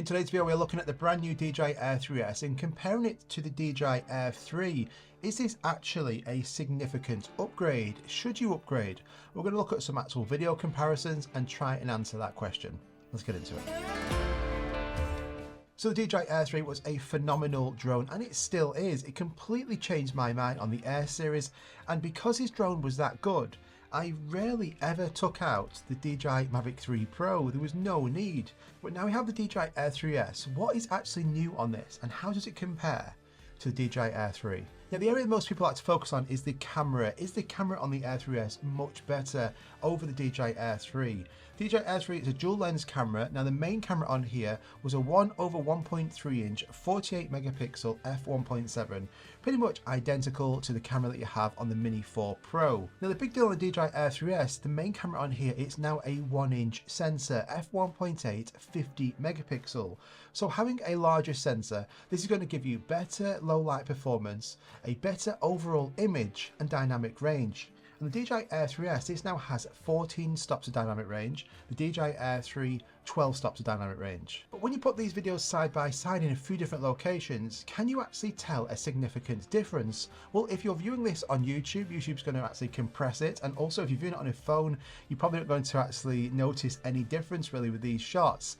In today's video, we're looking at the brand new Dji Air 3S and comparing it to the Dji Air 3. Is this actually a significant upgrade? Should you upgrade? We're going to look at some actual video comparisons and try and answer that question. Let's get into it. So the Dji Air 3 was a phenomenal drone, and it still is. It completely changed my mind on the Air series, and because his drone was that good, I rarely ever took out the DJI Mavic 3 Pro. There was no need. But now we have the DJI Air 3S. What is actually new on this, and how does it compare to the DJI Air 3? Now, the area that most people like to focus on is the camera. Is the camera on the Air 3S much better over the DJI Air 3? DJI Air 3 is a dual lens camera. Now, the main camera on here was a 1/1.3 inch 48 megapixel f1.7, pretty much identical to the camera that you have on the Mini 4 Pro. Now, the big deal on the DJI Air 3S, the main camera on here, it's now a 1-inch sensor, f1.8 50 megapixel. So having a larger sensor, this is going to give you better low light performance, a better overall image and dynamic range. And the DJI Air 3S, this now has 14 stops of dynamic range, the DJI Air 3 12 stops of dynamic range. But when you put these videos side by side in a few different locations, can you actually tell a significant difference? Well, if you're viewing this on YouTube, YouTube's going to actually compress it, and also if you're viewing it on a phone, you're probably not going to actually notice any difference really with these shots.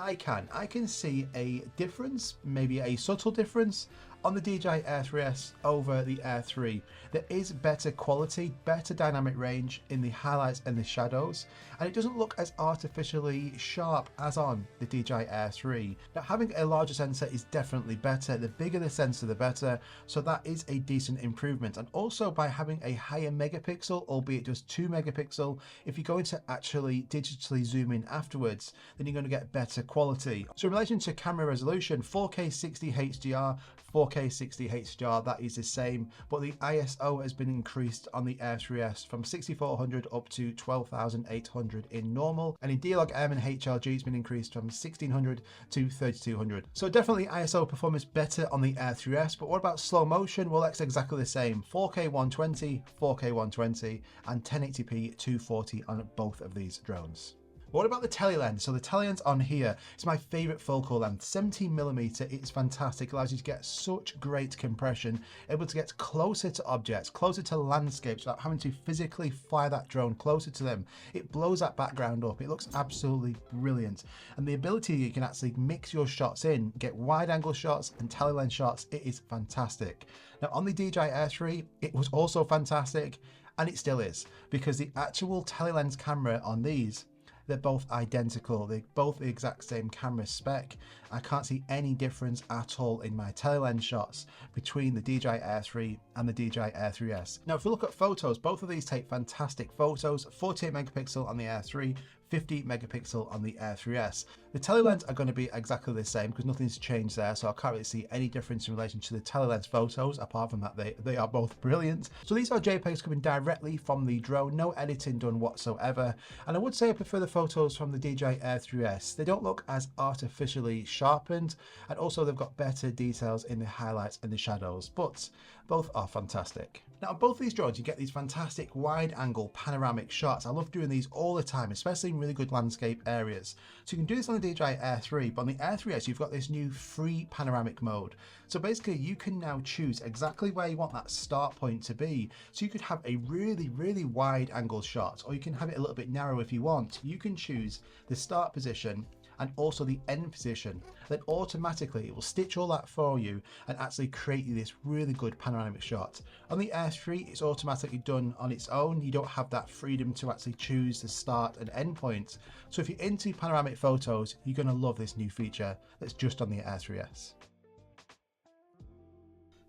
I can see a difference, maybe a subtle difference on the DJI Air 3S over the Air 3. There is better quality, better dynamic range in the highlights and the shadows, and it doesn't look as artificially sharp as on the DJI Air 3. Now, having a larger sensor is definitely better. The bigger the sensor, the better, so that is a decent improvement. And also by having a higher megapixel, albeit just 2 megapixel, if you're going to actually digitally zoom in afterwards, then you're going to get better quality. So in relation to camera resolution, 4K 60 HDR, 4K 60 HDR, that is the same, but the ISO has been increased on the Air 3S from 6400 up to 12800 in normal, and in D-Log-M and HLG it's been increased from 1600 to 3200. So definitely ISO performance better on the Air 3S, but what about slow motion? Well, that's exactly the same. 4K 120, 4K 120, and 1080p 240 on both of these drones. What about the tele lens? So the tele lens on here is my favorite focal length, 17mm. It's fantastic, allows you to get such great compression, able to get closer to objects, closer to landscapes without having to physically fly that drone closer to them. It blows that background up. It looks absolutely brilliant. And the ability you can actually mix your shots in, get wide angle shots and tele lens shots, it is fantastic. Now on the DJI Air 3, it was also fantastic, and it still is, because the actual tele lens camera on these, they're both identical. They're both the exact same camera spec. I can't see any difference at all in my tele-lens shots between the DJI Air 3 and the DJI Air 3S. Now, if we look at photos, both of these take fantastic photos. 48 megapixel on the Air 3, 50 megapixel on the Air 3S. The tele-lens are going to be exactly the same because nothing's changed there, so I can't really see any difference in relation to the tele-lens photos. Apart from that, they are both brilliant. So these are JPEGs coming directly from the drone, no editing done whatsoever. And I would say I prefer the photos from the DJI Air 3S. They don't look as artificially sharpened, and also they've got better details in the highlights and the shadows, but both are fantastic. Now on both these drones you get these fantastic wide angle panoramic shots. I love doing these all the time, especially in really good landscape areas. So you can do this on the DJI Air 3, but on the Air 3S you've got this new free panoramic mode. So basically you can now choose exactly where you want that start point to be. So you could have a really wide angle shot, or you can have it a little bit narrow if you want. You can choose the start position and also the end position. Then automatically it will stitch all that for you and actually create you this really good panoramic shot. On the Air 3, it's automatically done on its own. You don't have that freedom to actually choose the start and end point. So if you're into panoramic photos, you're going to love this new feature that's just on the Air 3S.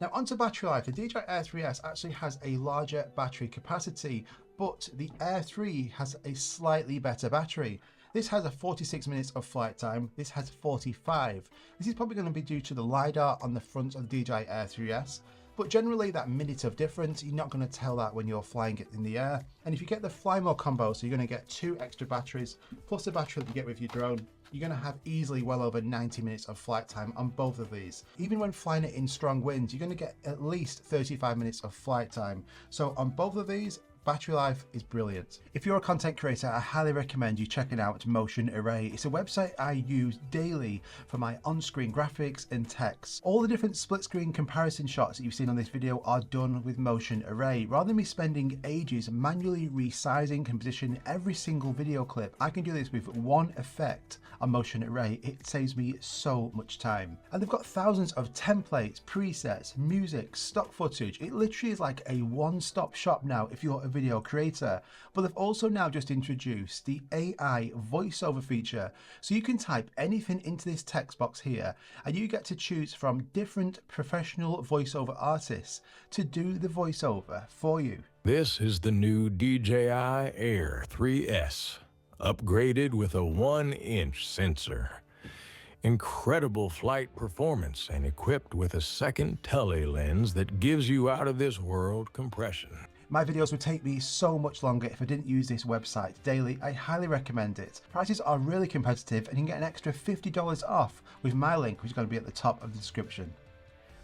Now onto battery life, the DJI Air 3S actually has a larger battery capacity, but the Air 3 has a slightly better battery. This has a 46 minutes of flight time, this has 45. This is probably going to be due to the LiDAR on the front of the DJI Air 3S, but generally that minute of difference, you're not going to tell that when you're flying it in the air. And if you get the fly mode combo, so you're going to get 2 extra batteries, plus the battery that you get with your drone, you're going to have easily well over 90 minutes of flight time on both of these. Even when flying it in strong winds, you're going to get at least 35 minutes of flight time. So on both of these, battery life is brilliant. If you're a content creator, I highly recommend you checking out Motion Array. It's a website I use daily for my on-screen graphics and text. All the different split screen comparison shots that you've seen on this video are done with Motion Array. Rather than me spending ages manually resizing and positioning every single video clip, I can do this with one effect on Motion Array. It saves me so much time. And they've got thousands of templates, presets, music, stock footage. It literally is like a one-stop shop now if you're a video creator. But they've also now just introduced the AI voiceover feature. So you can type anything into this text box here and you get to choose from different professional voiceover artists to do the voiceover for you. This is the new Dji Air 3S, upgraded with a 1-inch sensor. Incredible flight performance and equipped with a second tele lens that gives you out-of-this-world compression. My videos would take me so much longer if I didn't use this website daily. I highly recommend it. Prices are really competitive and you can get an extra $50 off with my link, which is going to be at the top of the description.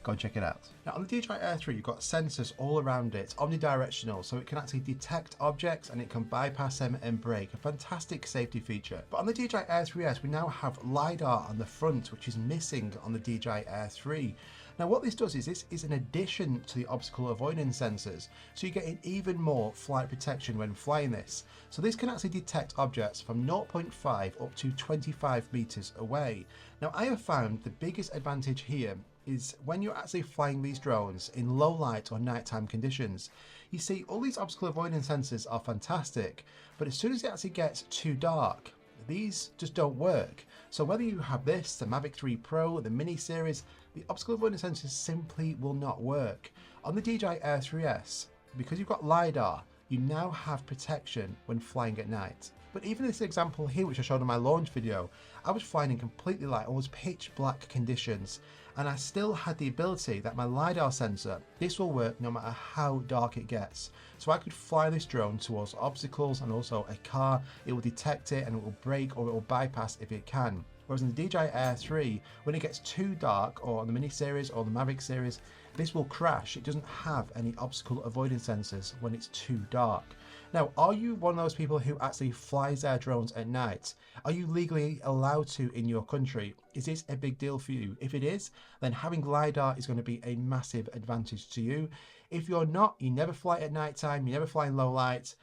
Go and check it out. Now on the Dji Air 3, you've got sensors all around it, omnidirectional, so it can actually detect objects and it can bypass them and brake. A fantastic safety feature. But on the Dji Air 3S, we now have LiDAR on the front, which is missing on the Dji Air 3. Now what this does is this is an addition to the obstacle avoidance sensors, so you're getting even more flight protection when flying this. So this can actually detect objects from 0.5 up to 25 meters away. Now I have found the biggest advantage here is when you're actually flying these drones in low light or nighttime conditions. You see, all these obstacle avoidance sensors are fantastic, but as soon as it actually gets too dark, these just don't work. So whether you have this, the Mavic 3 Pro, the Mini series, the obstacle avoidance sensors simply will not work. On the Dji Air 3S, because you've got LiDAR, you now have protection when flying at night. But even this example here, which I showed in my launch video, I was flying in completely light, almost pitch black conditions, and I still had the ability that my LiDAR sensor, this will work no matter how dark it gets. So I could fly this drone towards obstacles and also a car, it will detect it and it will brake or it will bypass if it can. Whereas in the Dji Air 3, when it gets too dark, or on the Mini series or the Mavic series, this will crash. It doesn't have any obstacle avoidance sensors when it's too dark. Now, are you one of those people who actually flies their drones at night? Are you legally allowed to in your country? Is this a big deal for you? If it is, then having LiDAR is going to be a massive advantage to you. If you're not, you never fly at night time, you never fly in low light,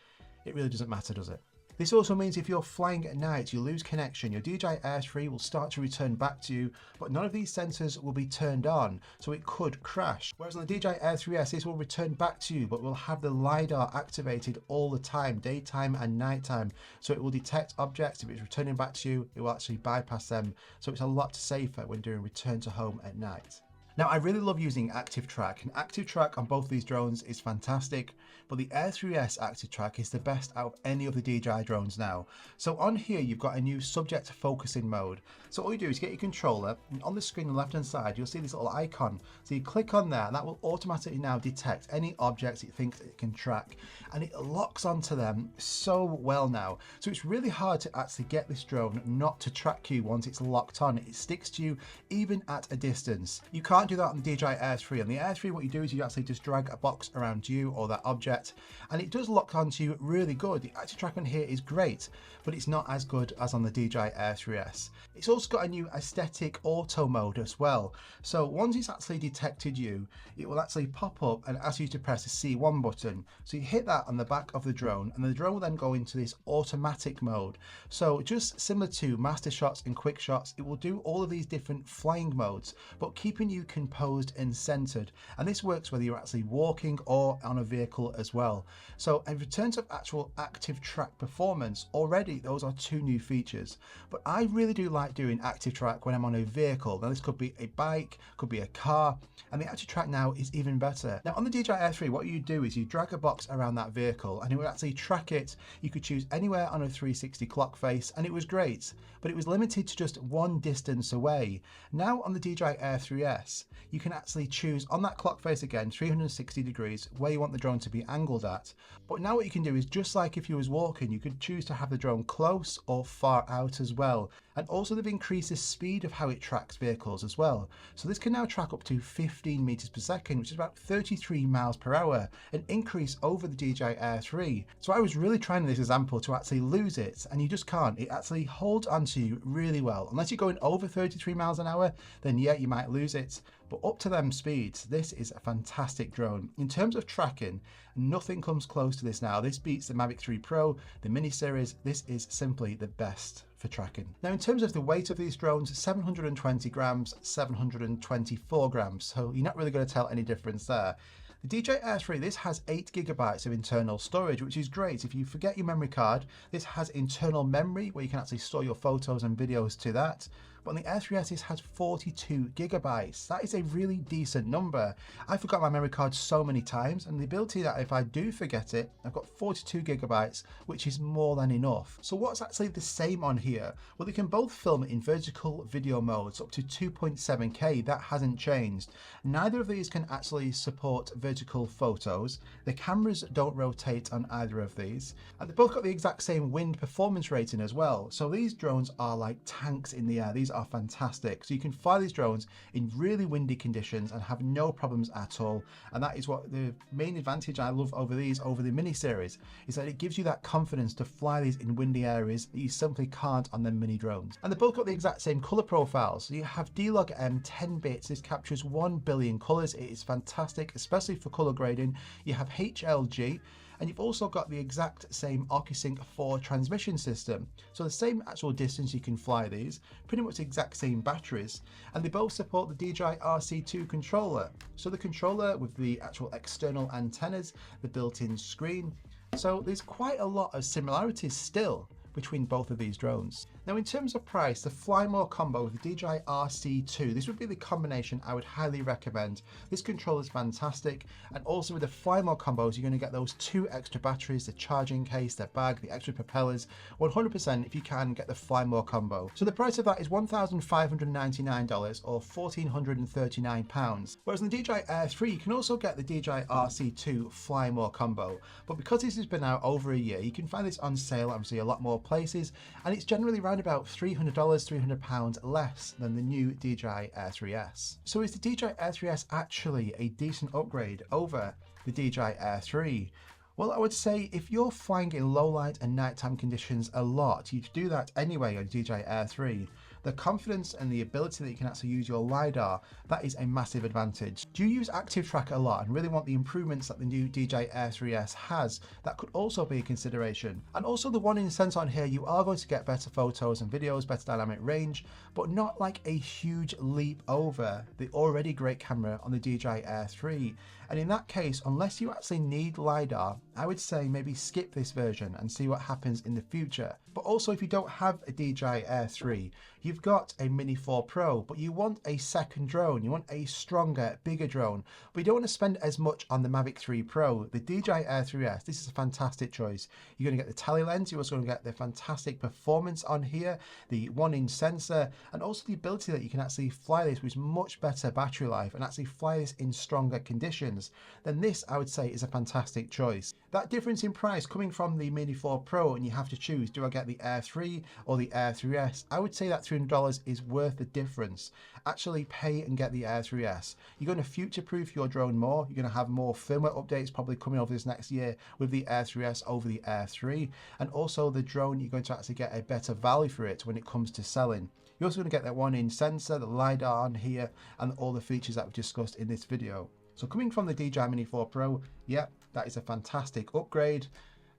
it really doesn't matter, does it? This also means if you're flying at night, you lose connection. Your Dji Air 3 will start to return back to you, but none of these sensors will be turned on, so it could crash. Whereas on the Dji Air 3S, this will return back to you, but will have the LiDAR activated all the time, daytime and nighttime. So it will detect objects. If it's returning back to you, it will actually bypass them. So it's a lot safer when doing return to home at night. Now, I really love using ActiveTrack, and ActiveTrack on both these drones is fantastic, but the Air 3S ActiveTrack is the best out of any of the DJI drones now. So on here, you've got a new subject focusing mode. So all you do is get your controller, and on the screen on the left-hand side, you'll see this little icon. So you click on there, and that will automatically now detect any objects it thinks it can track, and it locks onto them so well now. So it's really hard to actually get this drone not to track you once it's locked on. It sticks to you even at a distance. You can't do that on the DJI Air 3. On the Air 3, what you do is you actually just drag a box around you or that object, and it does lock onto you really good. The ActiveTrack on here is great, but it's not as good as on the DJI Air 3S. It's also got a new aesthetic auto mode as well. So once it's actually detected you, it will actually pop up and ask you to press the C1 button. So you hit that on the back of the drone, and the drone will then go into this automatic mode. So just similar to master shots and quick shots, it will do all of these different flying modes, but keeping you composed and centered. And this works whether you're actually walking or on a vehicle as well. So in terms of actual ActiveTrack performance, already those are two new features. But I really do like doing ActiveTrack when I'm on a vehicle. Now this could be a bike, could be a car, and the ActiveTrack now is even better. Now on the DJI Air 3, what you do is you drag a box around that vehicle and it will actually track it. You could choose anywhere on a 360 clock face, and it was great, but it was limited to just one distance away. Now on the DJI Air 3S, you can actually choose on that clock face again, 360 degrees, where you want the drone to be angled at. But now what you can do is, just like if you was walking, you could choose to have the drone close or far out as well. And also they've increased the speed of how it tracks vehicles as well. So this can now track up to 15 meters per second, which is about 33 miles per hour, an increase over the DJI Air 3. So I was really trying in this example to actually lose it, and you just can't. It actually holds onto you really well. Unless you're going over 33 miles an hour, then yeah, you might lose it. But up to them speeds, this is a fantastic drone. In terms of tracking, nothing comes close to this now. This beats the Mavic 3 Pro, the mini series. This is simply the best for tracking. Now in terms of the weight of these drones, 720 grams, 724 grams. So you're not really going to tell any difference there. The DJI Air 3, this has 8 gigabytes of internal storage, which is great. If you forget your memory card, this has internal memory where you can actually store your photos and videos to that. But on the Air 3S, this has 42 gigabytes. That is a really decent number. I forgot my memory card so many times, and the ability that if I do forget it, I've got 42 gigabytes, which is more than enough. So what's actually the same on here? Well, they can both film in vertical video modes up to 2.7K. That hasn't changed. Neither of these can actually support vertical photos. The cameras don't rotate on either of these. And they've both got the exact same wind performance rating as well. So these drones are like tanks in the air. These are fantastic. So you can fly these drones in really windy conditions and have no problems at all. And that is what the main advantage I love over these, over the mini series, is that it gives you that confidence to fly these in windy areas that you simply can't on the mini drones. And they've both got the exact same color profiles. So you have D-Log M 10 bits. This captures 1 billion colors. It is fantastic, especially for color grading. You have HLG, and you've also got the exact same OcuSync 4 transmission system. So the same actual distance you can fly these, pretty much the exact same batteries, and they both support the DJI RC2 controller. So the controller with the actual external antennas, the built-in screen. So there's quite a lot of similarities still between both of these drones. Now in terms of price, the Fly More combo with the DJI RC2, this would be the combination I would highly recommend. This controller is fantastic, and also with the Fly More combos, you're going to get those 2 extra batteries, the charging case, the bag, the extra propellers. 100% if you can get the Fly More combo. So the price of that is $1,599 or £1,439. Whereas on the DJI Air 3, you can also get the DJI RC2 Fly More combo. But because this has been out over a year, you can find this on sale obviously a lot more places, and it's generally around about $300, £300 less than the new DJI Air 3S. So is the DJI Air 3S actually a decent upgrade over the DJI Air 3? Well, I would say if you're flying in low light and nighttime conditions a lot, you do that anyway on DJI Air 3. The confidence and the ability that you can actually use your LiDAR, that is a massive advantage. Do you use ActiveTrack a lot and really want the improvements that the new DJI Air 3S has? That could also be a consideration. And also the one-inch sensor on here, you are going to get better photos and videos, better dynamic range, but not like a huge leap over the already great camera on the DJI Air 3. And in that case, unless you actually need LiDAR, I would say maybe skip this version and see what happens in the future. But also if you don't have a DJI Air 3, you've got a Mini 4 Pro, but you want a second drone, you want a stronger, bigger drone, but you don't want to spend as much on the Mavic 3 Pro. The DJI Air 3S, this is a fantastic choice. You're going to get the tele lens, you're also going to get the fantastic performance on here, the 1-inch sensor, and also the ability that you can actually fly this with much better battery life and actually fly this in stronger conditions. Then this, I would say, is a fantastic choice. That difference in price coming from the Mini 4 Pro, and you have to choose, do I get the Air 3 or the Air 3S? I would say that $300 is worth the difference. Actually pay and get the Air 3S. You're going to future-proof your drone more. You're going to have more firmware updates probably coming over this next year with the Air 3S over the Air 3. And also the drone, you're going to actually get a better value for it when it comes to selling. You're also going to get that 1-inch sensor, the LiDAR on here, and all the features that we've discussed in this video. So coming from the DJI Mini 4 Pro, yep, that is a fantastic upgrade.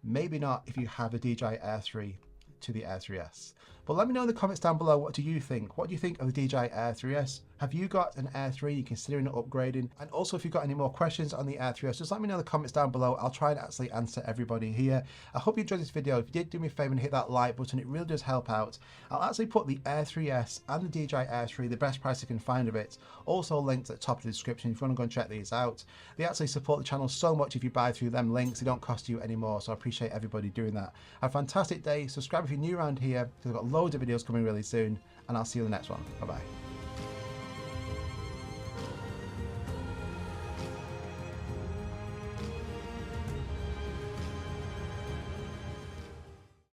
Maybe not if you have a DJI Air 3 to the Air 3S. But let me know in the comments down below, what do you think? What do you think of the DJI Air 3S? Have you got an Air 3 you're considering upgrading? And also if you've got any more questions on the Air 3S, just let me know in the comments down below. I'll try and actually answer everybody here. I hope you enjoyed this video. If you did, do me a favor and hit that like button. It really does help out. I'll actually put the Air 3S and the DJI Air 3, the best price I can find of it, also linked at the top of the description if you want to go and check these out. They actually support the channel so much if you buy through them links. They don't cost you any more, so I appreciate everybody doing that. Have a fantastic day. Subscribe if you're new around here, because I've got loads of videos coming really soon, and I'll see you in the next one. Bye bye.